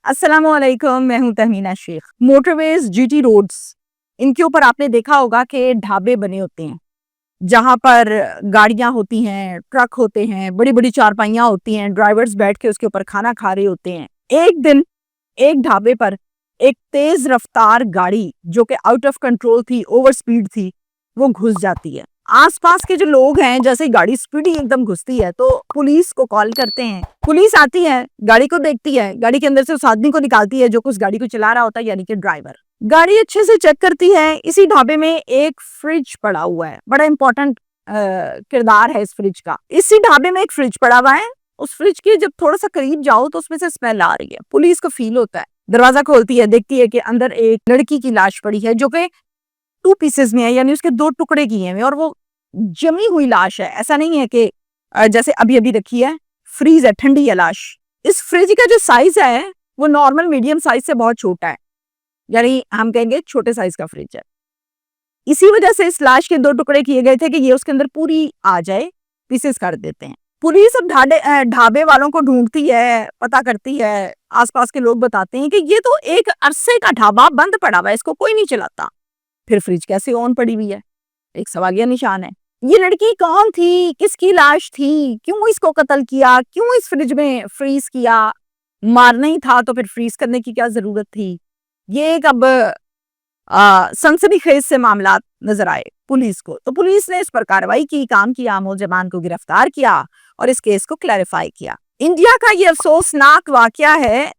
अस्सलामुअलैकुम, मैं हूं Tahmina Sheikh. Motorways, GT roads, इनके ऊपर आपने देखा होगा कि ढाबे बने होते हैं जहां पर गाड़ियां होती हैं, ट्रक होते हैं, बड़ी बड़ी चारपाइयां होती हैं, ड्राइवर्स बैठ के उसके ऊपर खाना खा रहे होते हैं। एक दिन एक ढाबे पर एक तेज रफ्तार गाड़ी जो कि आउट ऑफ कंट्रोल थी, ओवर स्पीड थी, वो घुस जाती है। आसपास के जो लोग हैं, जैसे गाड़ी स्पीड ही एकदम घुसती है तो पुलिस को कॉल करते हैं। पुलिस आती है, गाड़ी को देखती है, गाड़ी के अंदर से उस आदमी को निकालती है जो उस गाड़ी को चला रहा होता है, यानी कि ड्राइवर। गाड़ी अच्छे से चेक करती है। इसी ढाबे में एक फ्रिज पड़ा हुआ है, बड़ा इंपॉर्टेंट किरदार है इस फ्रिज का। इसी ढाबे में एक फ्रिज पड़ा हुआ है। उस फ्रिज के जब थोड़ा सा करीब जाओ तो उसमें से स्मेल आ रही है। पुलिस को फील होता है, दरवाजा खोलती है, देखती है कि अंदर एक लड़की की लाश पड़ी है जो कि 2 पीसेस में है, यानी उसके 2 टुकड़े किए हैं और वो जमी हुई लाश है। ऐसा नहीं है कि जैसे अभी अभी रखी है, फ्रीज है, ठंडी है लाश। इस फ्रिज का जो साइज है वो नॉर्मल मीडियम साइज से बहुत छोटा है, यानी हम कहेंगे छोटे साइज का फ्रिज है। इसी वजह से इस लाश के 2 टुकड़े किए गए थे कि ये उसके अंदर पूरी आ जाए, पीसेस कर देते हैं। पुलिस अब ढाबे वालों को ढूंढती है, पता करती है। आसपास के लोग बताते हैं कि ये तो एक अरसे का ढाबा बंद पड़ा हुआ है, इसको कोई नहीं चलाता। फिर फ्रिज कैसे ऑन पड़ी हुई है, एक सवालिया निशान है। ये लड़की कौन थी, किसकी लाश थी, क्यों इसको कत्ल किया, क्यों इस फ्रिज में फ्रीज किया? मारना ही था तो फिर फ्रीज करने की क्या जरूरत थी? ये एक अब सनसनीखेज से मामला नजर आए पुलिस को, तो पुलिस ने इस पर कार्रवाई की, काम किया, मुलजमान को गिरफ्तार किया और इस केस को क्लैरिफाई किया। इंडिया का ये अफसोसनाक वाकया है,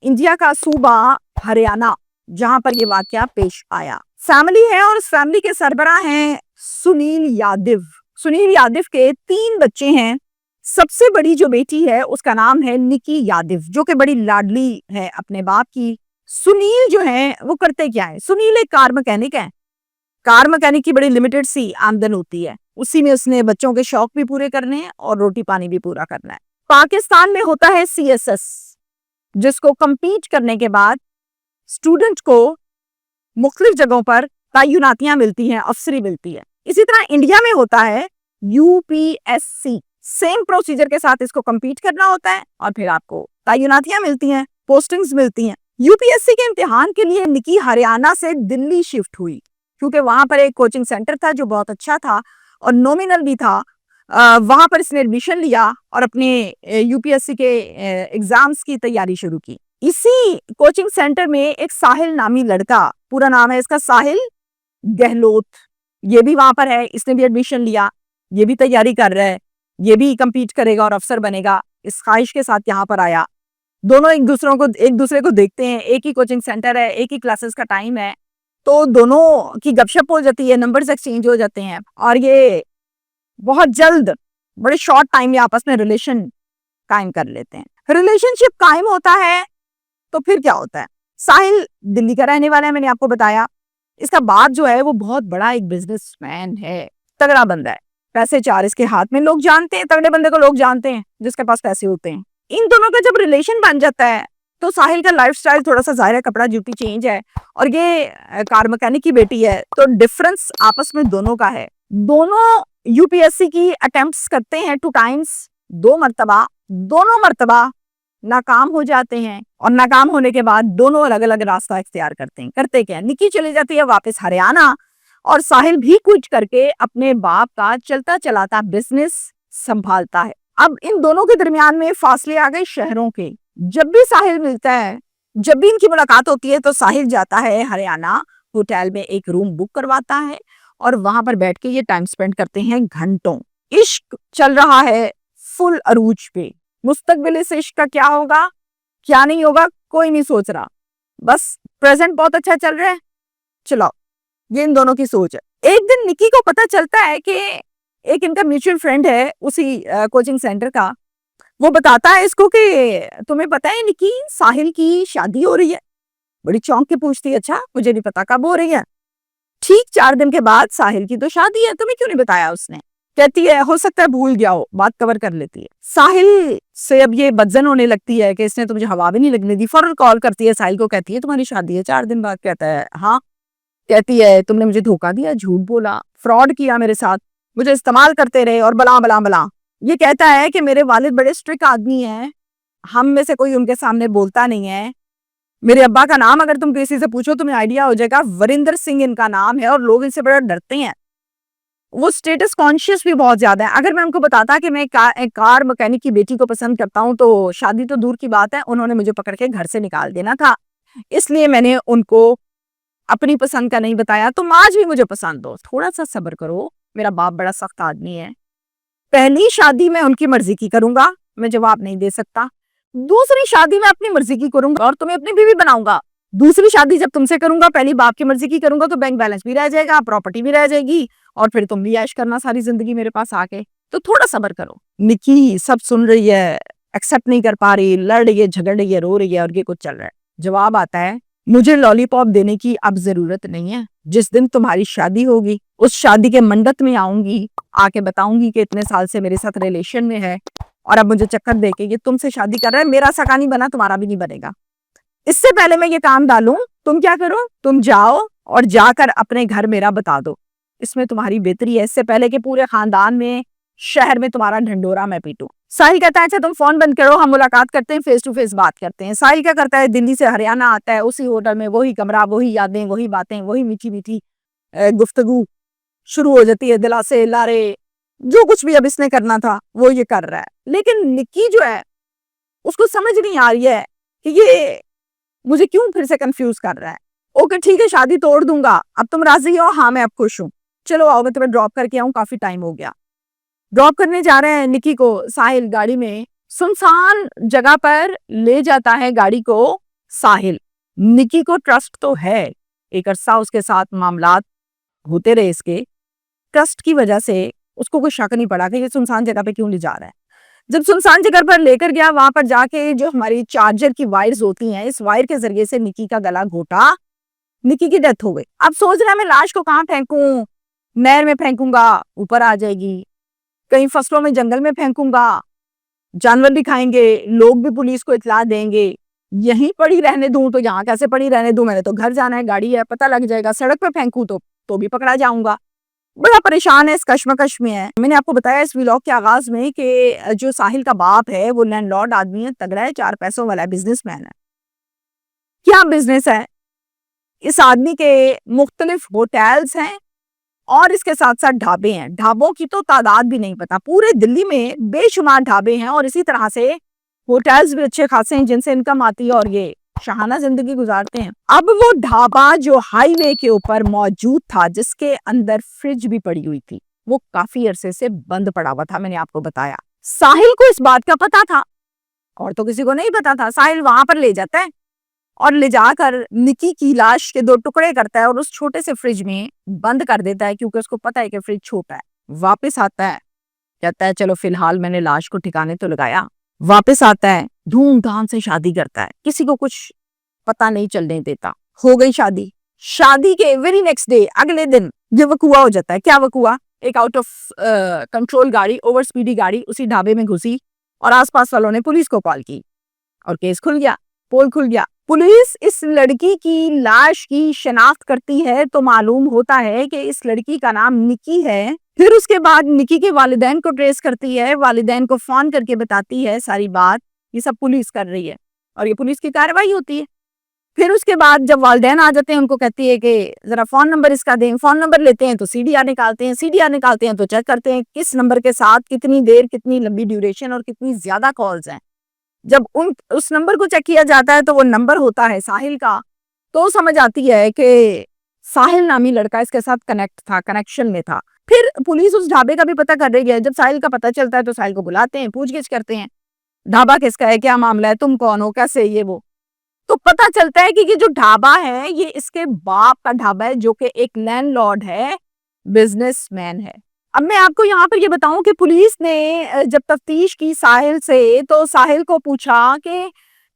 इंडिया का सूबा हरियाणा, जहां पर यह वाकया पेश आया। फैमिली है और उस फैमिली के सरबराह हैं सुनील यादव। सुनील यादव के 3 बच्चे हैं। सबसे बड़ी जो बेटी है उसका नाम है निकी यादव, जो कि बड़ी लाडली है अपने बाप की। सुनील जो है वो करते क्या है? सुनील एक कार मैकेनिक है। कार मैकेनिक की बड़ी लिमिटेड सी आमदन होती है, उसी में उसने बच्चों के शौक भी पूरे करने हैं और रोटी पानी भी पूरा करना है। पाकिस्तान में होता है CSS, जिसको कंपीट करने के बाद स्टूडेंट को मुख्तलिफ जगहों पर तैनातियां मिलती हैं, अफसरी मिलती है। इसी तरह इंडिया में होता है UPSC। सेम प्रोसीजर के साथ इसको कंपीट करना होता है और फिर आपको तैनातियां मिलती हैं, पोस्टिंग्स मिलती हैं। UPSC के इम्तिहान के लिए निकी हरियाणा से दिल्ली शिफ्ट हुई, क्योंकि वहां पर एक कोचिंग सेंटर था जो बहुत अच्छा था और नॉमिनल भी था। वहां पर इसने एडमिशन लिया और अपने UPSC के एग्जाम्स की तैयारी शुरू की। इसी कोचिंग सेंटर में एक साहिल नामी लड़का, पूरा नाम है इसका साहिल गहलोत, ये भी वहां पर है। इसने भी एडमिशन लिया, ये भी तैयारी कर रहा है, ये भी कंपीट करेगा और अफसर बनेगा, इस ख्वाहिश के साथ यहाँ पर आया। दोनों एक दूसरे को देखते हैं, एक ही कोचिंग सेंटर है, एक ही क्लासेस का टाइम है, तो दोनों की गपशप हो जाती है, नंबर्स एक्सचेंज हो जाते हैं और ये बहुत जल्द, बड़े शॉर्ट टाइम में आपस में रिलेशन कायम कर लेते हैं। रिलेशनशिप कायम होता है तो फिर क्या होता है? साहिल दिल्ली का रहने वाला है, मैंने आपको बताया। इसका बाप जो है वो बहुत बड़ा एक बिजनेसमैन है, तगड़ा बंदा है, पैसे चार इसके हाथ में। लोग जानते हैं, तगड़े बंदे को लोग जानते हैं जिसके पास पैसे होते हैं। इन दोनों का जब रिलेशन बन जाता है तो साहिल का लाइफस्टाइल थोड़ा सा ज़ाहिर है, कपड़ा जूती चेंज है और ये कार मैकेनिक की बेटी है, तो डिफरेंस आपस में दोनों का है। दोनों UPSC की अटेम्प्ट्स करते हैं 2 टाइम्स, 2 मरतबा, दोनों मरतबा नाकाम हो जाते हैं और नाकाम होने के बाद दोनों अलग अलग रास्ता इख्तियार करते हैं। करते क्या? निकी चली जाती है वापस हरियाणा और साहिल भी क्विट करके अपने बाप का चलता चलाता बिजनेस संभालता है। अब इन दोनों के दरमियान में फासले आ गए शहरों के। जब भी साहिल मिलता है, जब भी इनकी मुलाकात होती है, तो साहिल जाता है हरियाणा, होटल में एक रूम बुक करवाता है और वहां पर बैठ के ये टाइम स्पेंड करते हैं घंटों। इश्क चल रहा है फुल अरूज पे। मुस्तकबिल इस इश्क का क्या होगा, क्या नहीं होगा, कोई नहीं सोच रहा, बस प्रेजेंट बहुत अच्छा चल रहा है, चलो, ये इन दोनों की सोच है। एक दिन निकी को पता चलता है कि एक इनका म्यूचुअल फ्रेंड है उसी कोचिंग सेंटर का, वो बताता है इसको कि तुम्हें पता है निकी, साहिल की शादी हो रही है। बड़ी चौंक के पूछती है, अच्छा, मुझे नहीं पता, कब हो रही है? ठीक 4 दिन के बाद साहिल की तो शादी है, तुम्हें क्यों नहीं बताया उसने? कहती है हो सकता है भूल गया हो, बात कवर कर लेती है। साहिल से अब ये बदजन होने लगती है कि इसने तो मुझे हवा भी नहीं लगने दी। फौरन कॉल करती है साहिल को, कहती है तुम्हारी शादी है 4 दिन बाद? कहता है हाँ। कहती है तुमने मुझे धोखा दिया, झूठ बोला, फ्रॉड किया मेरे साथ, मुझे इस्तेमाल करते रहे और बला बला बला। ये कहता है कि मेरे वालिद बड़े स्ट्रिक्ट आदमी हैं, हम में से कोई उनके सामने बोलता नहीं है। मेरे अब्बा का नाम अगर तुम किसी से पूछो तुम्हें आइडिया हो जाएगा, वरिंदर सिंह इनका नाम है और लोग इनसे बड़ा डरते हैं। वो स्टेटस कॉन्शियस भी बहुत ज्यादा है। अगर मैं उनको बताता कि मैं एक कार मैकेनिक की बेटी को पसंद करता हूं तो शादी तो दूर की बात है, उन्होंने मुझे पकड़ के घर से निकाल देना था। इसलिए मैंने उनको अपनी पसंद का नहीं बताया। तुम आज भी मुझे पसंद हो, थोड़ा सा सब्र करो। मेरा बाप बड़ा सख्त आदमी है। पहली शादी मैं उनकी मर्जी की करूंगा, मैं जवाब नहीं दे सकता। दूसरी शादी मैं अपनी मर्जी की करूंगा और तुम्हें अपनी बीवी बनाऊंगा। दूसरी शादी जब तुमसे करूंगा, पहली बाप की मर्जी की करूंगा तो बैंक बैलेंस भी रह जाएगा, प्रॉपर्टी भी रह जाएगी और फिर तुम भी ऐश करना सारी जिंदगी मेरे पास आके। तो थोड़ा सब्र करो। निकी सब सुन रही है, एक्सेप्ट नहीं कर पा रही, लड़ रही है, झगड़ रही है, रो रही है और ये कुछ चल रहा है। जवाब आता है, मुझे लॉलीपॉप देने की अब जरूरत नहीं है। जिस दिन तुम्हारी शादी होगी उस शादी के मंडप में आऊंगी, आके बताऊंगी कि इतने साल से मेरे साथ रिलेशन में है और अब मुझे चक्कर देके ये तुमसे शादी कर रहा है। मेरा सका नहीं बना, तुम्हारा भी नहीं बनेगा। इससे पहले मैं ये काम डालूं, तुम क्या करो, तुम जाओ और जाकर अपने घर मेरा बता दो। इसमें तुम्हारी बेहतरी है, इससे पहले कि पूरे खानदान में, शहर में तुम्हारा ढंडोरा मैं पीटूं। साहिल कहता है अच्छा तुम फोन बंद करो, हम मुलाकात करते हैं, फेस टू फेस बात करते हैं। साहिल क्या करता है, दिल्ली से हरियाणा आता है, उसी होटल में वही कमरा, वही यादें, वही बातें, वही मीठी मीठी गुफ्तगू शुरू हो जाती है। दिलासे लारे जो कुछ भी अब इसने करना था वो ये कर रहा है। लेकिन निक्की जो है उसको समझ नहीं आ रही है कि ये मुझे क्यों फिर से कंफ्यूज कर रहा है। ओके ठीक है, शादी तोड़ दूंगा, अब तुम राजी हो? हाँ मैं अब खुश हूँ, चलो आओ मैं तुम्हें ड्रॉप करके आऊं, काफी टाइम हो गया। ड्रॉप करने जा रहे हैं निकी को साहिल गाड़ी में। सुनसान जगह पर ले जाता है गाड़ी को साहिल। निकी को ट्रस्ट तो है, एक अरसा उसके साथ मामलात होते रहे, इसके ट्रस्ट की वजह से उसको कोई शक नहीं पड़ा कि ये सुनसान जगह पे क्यों ले जा रहा है। जब सुनसान जगह पर लेकर गया, वहां पर जाके जो हमारी चार्जर की वायर्स होती हैं, इस वायर के जरिए से निकी का गला घोटा, निकी की डेथ हो गई। अब सोच रहा है मैं लाश को कहाँ फेंकूं, नहर में फेंकूंगा ऊपर आ जाएगी, कहीं फसलों में जंगल में फेंकूंगा, जानवर भी खाएंगे, लोग भी पुलिस को इतला देंगे, यहीं पड़ी रहने दूं तो यहाँ कैसे पड़ी रहने दूं, मैंने तो घर जाना है, गाड़ी है, पता लग जाएगा, सड़क पे फेंकूं तो भी पकड़ा जाऊंगा। बड़ा परेशान है, इस कश्मकश में है। मैंने आपको बताया इस व्लॉग के आगाज में कि जो साहिल का बाप है वो लैंडलॉर्ड आदमी है, तगड़ा है, 4 पैसों वाला बिजनेसमैन है। क्या बिजनेस है इस आदमी के? मुख्तलिफ होटल्स हैं और इसके साथ साथ ढाबे हैं। ढाबों की तो तादाद भी नहीं पता, पूरे दिल्ली में बेशुमार ढाबे हैं और इसी तरह से होटल्स भी अच्छे खासे हैं जिनसे इनकम आती है और ये शाहाना जिंदगी गुजारते हैं। अब वो ढाबा जो हाईवे के ऊपर मौजूद था, जिसके अंदर फ्रिज भी पड़ी हुई थी, वो काफी अरसे से बंद पड़ा हुआ था। मैंने आपको बताया साहिल को इस बात का पता था और तो किसी को नहीं पता था। साहिल वहां पर ले जाता है और ले जाकर निकी की लाश के 2 टुकड़े करता है और उस छोटे से फ्रिज में बंद कर देता है, क्योंकि उसको पता है कि फ्रिज छोटा है। वापस आता है, कहता है चलो फिलहाल मैंने लाश को ठिकाने तो लगाया। वापस आता है, धूमधाम से शादी करता है, किसी को कुछ पता नहीं चलने देता। हो गई शादी। शादी के वेरी नेक्स्ट डे, अगले दिन ये वकुआ हो जाता है। क्या वकुआ? एक आउट ऑफ कंट्रोल गाड़ी, ओवर स्पीडी गाड़ी उसी ढाबे में घुसी और आसपास वालों ने पुलिस को कॉल की और केस खुल गया, पोल खुल गया। पुलिस इस लड़की की लाश की शिनाख्त करती है तो मालूम होता है कि इस लड़की का नाम निकी है। फिर उसके बाद निकी के वालिदैन को ट्रेस करती है, वालिदैन को फोन करके बताती है सारी बात। ये सब पुलिस कर रही है और ये पुलिस की कार्रवाई होती है। फिर उसके बाद जब वालिदैन आ जाते हैं, उनको कहती है कि जरा फोन नंबर इसका दें। फोन नंबर लेते हैं तो सीडीआर निकालते हैं, सीडीआर निकालते हैं तो चेक करते हैं किस नंबर के साथ कितनी देर, कितनी लंबी ड्यूरेशन और कितनी ज्यादा कॉल्स हैं। जब उस नंबर को चेक किया जाता है तो वो नंबर होता है साहिल का। तो समझ आती है कि साहिल नामी लड़का इसके साथ कनेक्शन में था। फिर पुलिस उस ढाबे का भी पता कर रही है। जब साहिल का पता चलता है तो साहिल को बुलाते हैं, पूछगिछ करते हैं, ढाबा किसका है, क्या मामला है, तुम कौन हो, कैसे, ये वो। तो पता चलता है कि ये जो ढाबा है ये इसके बाप का ढाबा है, जो कि एक लैंडलॉर्ड है, बिजनेसमैन है। अब मैं आपको यहाँ पर ये बताऊं कि पुलिस ने जब तफ्तीश की साहिल से, तो साहिल को पूछा कि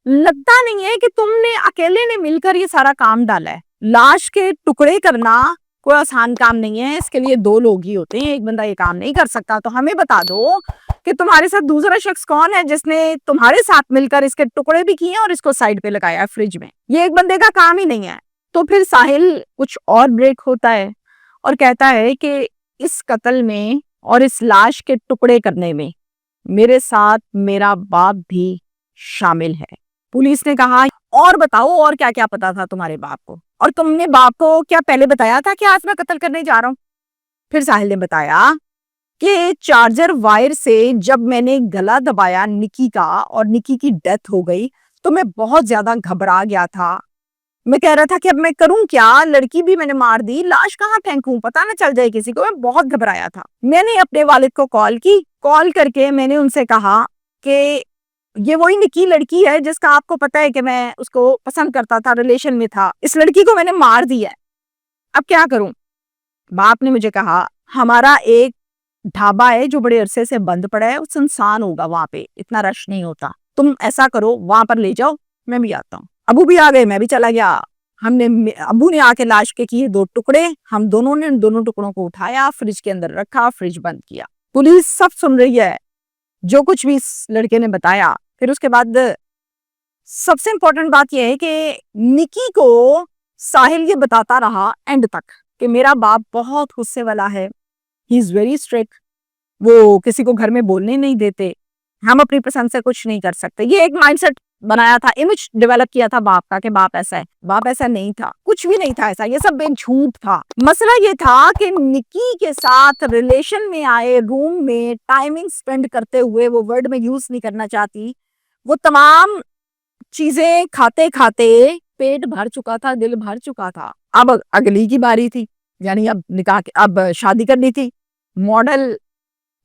लगता नहीं है कि तुमने अकेले ने मिलकर ये सारा काम डाला है। लाश के टुकड़े करना कोई आसान काम नहीं है, इसके लिए 2 लोग ही होते हैं, एक बंदा ये काम नहीं कर सकता। तो हमें बता दो कि तुम्हारे साथ दूसरा शख्स कौन है जिसने तुम्हारे साथ मिलकर इसके टुकड़े भी किए और इसको साइड पे लगाया फ्रिज में। ये एक बंदे का काम ही नहीं है। तो फिर साहिल कुछ और ब्रेक होता है और कहता है कि इस कत्ल में और इस लाश के टुकड़े करने में मेरे साथ मेरा बाप भी शामिल है। पुलिस ने कहा, और बताओ और क्या क्या पता था तुम्हारे बाप को, और तुमने बाप को क्या पहले बताया था कि आज मैं कत्ल करने जा रहा हूँ? फिर साहिल ने बताया कि चार्जर वायर से जब मैंने गला दबाया निकी का और निकी की डेथ हो गई तो मैं बहुत ज्यादा घबरा गया था। मैं कह रहा था कि अब मैं करूं क्या, लड़की भी मैंने मार दी, लाश कहाँ फेंकूं, पता ना चल जाए किसी को। मैं बहुत घबराया था। मैंने अपने वालिद को कॉल की, कॉल करके मैंने उनसे कहा कि ये वही निकी लड़की है जिसका आपको पता है कि मैं उसको पसंद करता था, रिलेशन में था, इस लड़की को मैंने मार दिया है, अब क्या करूं? बाप ने मुझे कहा, हमारा एक ढाबा है जो बड़े अरसे से बंद पड़ा है, वो सुनसान होगा, वहां पे इतना रश नहीं होता, तुम ऐसा करो वहां पर ले जाओ, मैं भी आता हूँ। अबू भी आ गए, मैं भी चला गया। अबू ने आके लाश के किए 2 टुकड़े, हम दोनों ने दोनों टुकड़ों को उठाया, फ्रिज के अंदर रखा, फ्रिज बंद किया। पुलिस सब सुन रही है जो कुछ भी इस लड़के ने बताया। फिर उसके बाद सबसे इंपॉर्टेंट बात यह है कि निकी को साहिल ये बताता रहा एंड तक कि मेरा बाप बहुत गुस्से वाला है, ही इज वेरी स्ट्रिक्ट, वो किसी को घर में बोलने नहीं देते, हम अपनी पसंद से कुछ नहीं कर सकते। ये एक माइंडसेट बनाया था, इमेज डेवलप किया था बाप का कि बाप ऐसा है। बाप ऐसा नहीं था, कुछ भी नहीं था ऐसा, ये सब एक झूठ था। मसला ये था कि निकी के साथ रिलेशन में आए, रूम में टाइमिंग स्पेंड करते हुए, वो वर्ड में यूज नहीं करना चाहती, वो तमाम चीजें खाते खाते पेट भर चुका था, दिल भर चुका था। अब अगली की बारी थी, यानी अब निकाह अब शादी करनी थी। मॉडल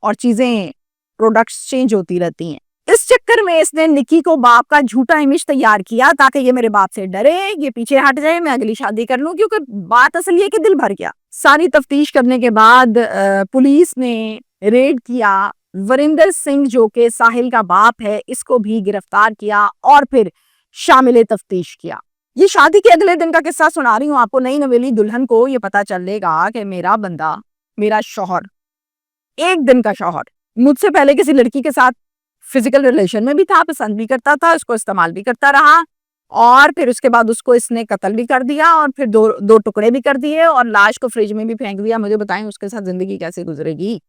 और चीजें, प्रोडक्ट्स चेंज होती रहती हैं। इस चक्कर में इसने निकी को बाप का झूठा इमेज तैयार किया ताकि ये मेरे बाप से डरे, ये पीछे हट जाए, मैं अगली शादी कर लूं, क्योंकि बात असल ये कि दिल भर गया। सारी तफ्तीश करने के बाद पुलिस ने रेड किया, वरिंदर सिंह जो कि साहिल का बाप है, इसको भी गिरफ्तार किया और फिर शामिल तफ्तीश किया। ये शादी के अगले दिन का किस्सा सुना रही हूँ आपको। नई नवेली दुल्हन को ये पता चलेगा कि मेरा बंदा, मेरा शौहर, एक दिन का शौहर, मुझसे पहले किसी लड़की के साथ फिजिकल रिलेशन में भी था, पसंद भी करता था, उसको इस्तेमाल भी करता रहा, और फिर उसके बाद उसको इसने कत्ल भी कर दिया और फिर दो टुकड़े भी कर दिए और लाश को फ्रिज में भी फेंक दिया। मुझे बताएं उसके साथ जिंदगी कैसे गुजरेगी?